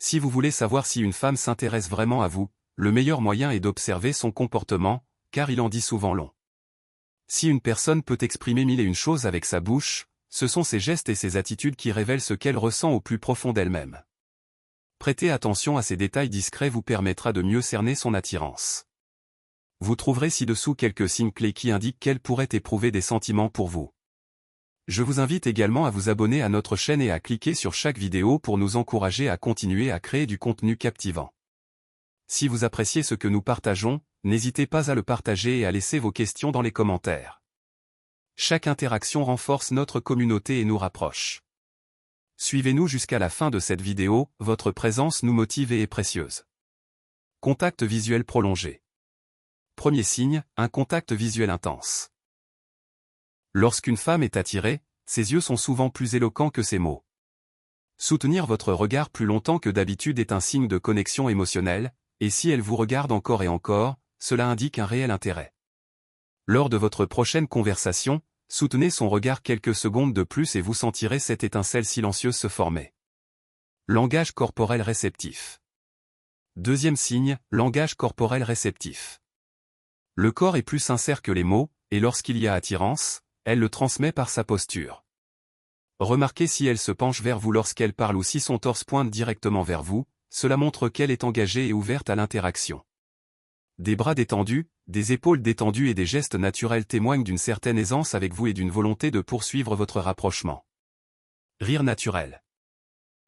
Si vous voulez savoir si une femme s'intéresse vraiment à vous, le meilleur moyen est d'observer son comportement, car il en dit souvent long. Si une personne peut exprimer mille et une choses avec sa bouche, ce sont ses gestes et ses attitudes qui révèlent ce qu'elle ressent au plus profond d'elle-même. Prêter attention à ces détails discrets vous permettra de mieux cerner son attirance. Vous trouverez ci-dessous quelques signes clés qui indiquent qu'elle pourrait éprouver des sentiments pour vous. Je vous invite également à vous abonner à notre chaîne et à cliquer sur chaque vidéo pour nous encourager à continuer à créer du contenu captivant. Si vous appréciez ce que nous partageons, n'hésitez pas à le partager et à laisser vos questions dans les commentaires. Chaque interaction renforce notre communauté et nous rapproche. Suivez-nous jusqu'à la fin de cette vidéo, votre présence nous motive et est précieuse. Contact visuel prolongé. Premier signe, un contact visuel intense. Lorsqu'une femme est attirée, ses yeux sont souvent plus éloquents que ses mots. Soutenir votre regard plus longtemps que d'habitude est un signe de connexion émotionnelle, et si elle vous regarde encore et encore, cela indique un réel intérêt. Lors de votre prochaine conversation, soutenez son regard quelques secondes de plus et vous sentirez cette étincelle silencieuse se former. Langage corporel réceptif. Deuxième signe, langage corporel réceptif. Le corps est plus sincère que les mots, et lorsqu'il y a attirance, elle le transmet par sa posture. Remarquez si elle se penche vers vous lorsqu'elle parle ou si son torse pointe directement vers vous, cela montre qu'elle est engagée et ouverte à l'interaction. Des bras détendus, des épaules détendues et des gestes naturels témoignent d'une certaine aisance avec vous et d'une volonté de poursuivre votre rapprochement. Rire naturel.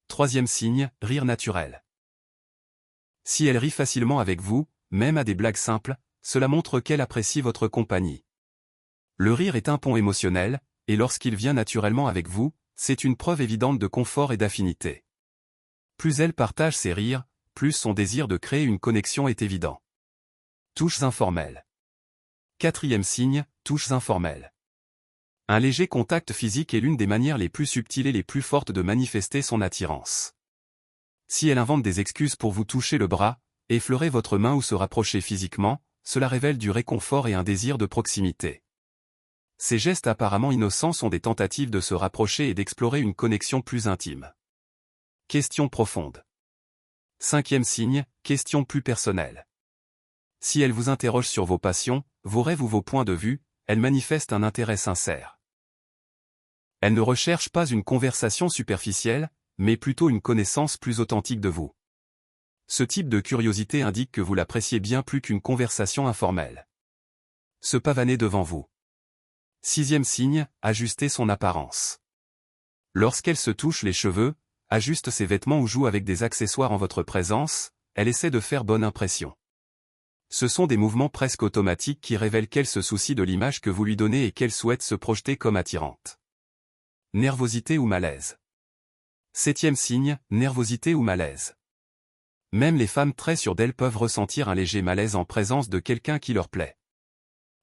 Troisième signe, rire naturel. Si elle rit facilement avec vous, même à des blagues simples, cela montre qu'elle apprécie votre compagnie. Le rire est un pont émotionnel, et lorsqu'il vient naturellement avec vous, c'est une preuve évidente de confort et d'affinité. Plus elle partage ses rires, plus son désir de créer une connexion est évident. Touches informelles. Quatrième signe, touches informelles. Un léger contact physique est l'une des manières les plus subtiles et les plus fortes de manifester son attirance. Si elle invente des excuses pour vous toucher le bras, effleurer votre main ou se rapprocher physiquement, cela révèle du réconfort et un désir de proximité. Ces gestes apparemment innocents sont des tentatives de se rapprocher et d'explorer une connexion plus intime. Question profonde. Cinquième signe, question plus personnelle. Si elle vous interroge sur vos passions, vos rêves ou vos points de vue, elle manifeste un intérêt sincère. Elle ne recherche pas une conversation superficielle, mais plutôt une connaissance plus authentique de vous. Ce type de curiosité indique que vous l'appréciez bien plus qu'une conversation informelle. Se pavaner devant vous. Sixième signe, ajuster son apparence. Lorsqu'elle se touche les cheveux, ajuste ses vêtements ou joue avec des accessoires en votre présence, elle essaie de faire bonne impression. Ce sont des mouvements presque automatiques qui révèlent qu'elle se soucie de l'image que vous lui donnez et qu'elle souhaite se projeter comme attirante. Nervosité ou malaise. Septième signe, nervosité ou malaise. Même les femmes très sûres d'elles peuvent ressentir un léger malaise en présence de quelqu'un qui leur plaît.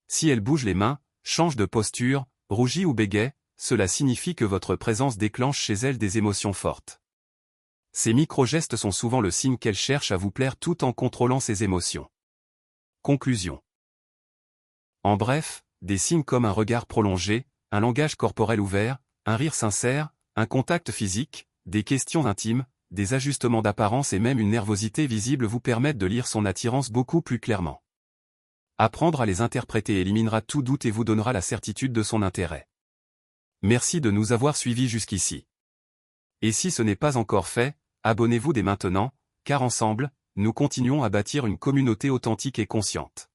Si elle bouge les mains, change de posture, rougit ou bégaie, cela signifie que votre présence déclenche chez elle des émotions fortes. Ces micro-gestes sont souvent le signe qu'elle cherche à vous plaire tout en contrôlant ses émotions. Conclusion. En bref, des signes comme un regard prolongé, un langage corporel ouvert, un rire sincère, un contact physique, des questions intimes, des ajustements d'apparence et même une nervosité visible vous permettent de lire son attirance beaucoup plus clairement. Apprendre à les interpréter éliminera tout doute et vous donnera la certitude de son intérêt. Merci de nous avoir suivis jusqu'ici. Et si ce n'est pas encore fait, abonnez-vous dès maintenant, car ensemble, nous continuons à bâtir une communauté authentique et consciente.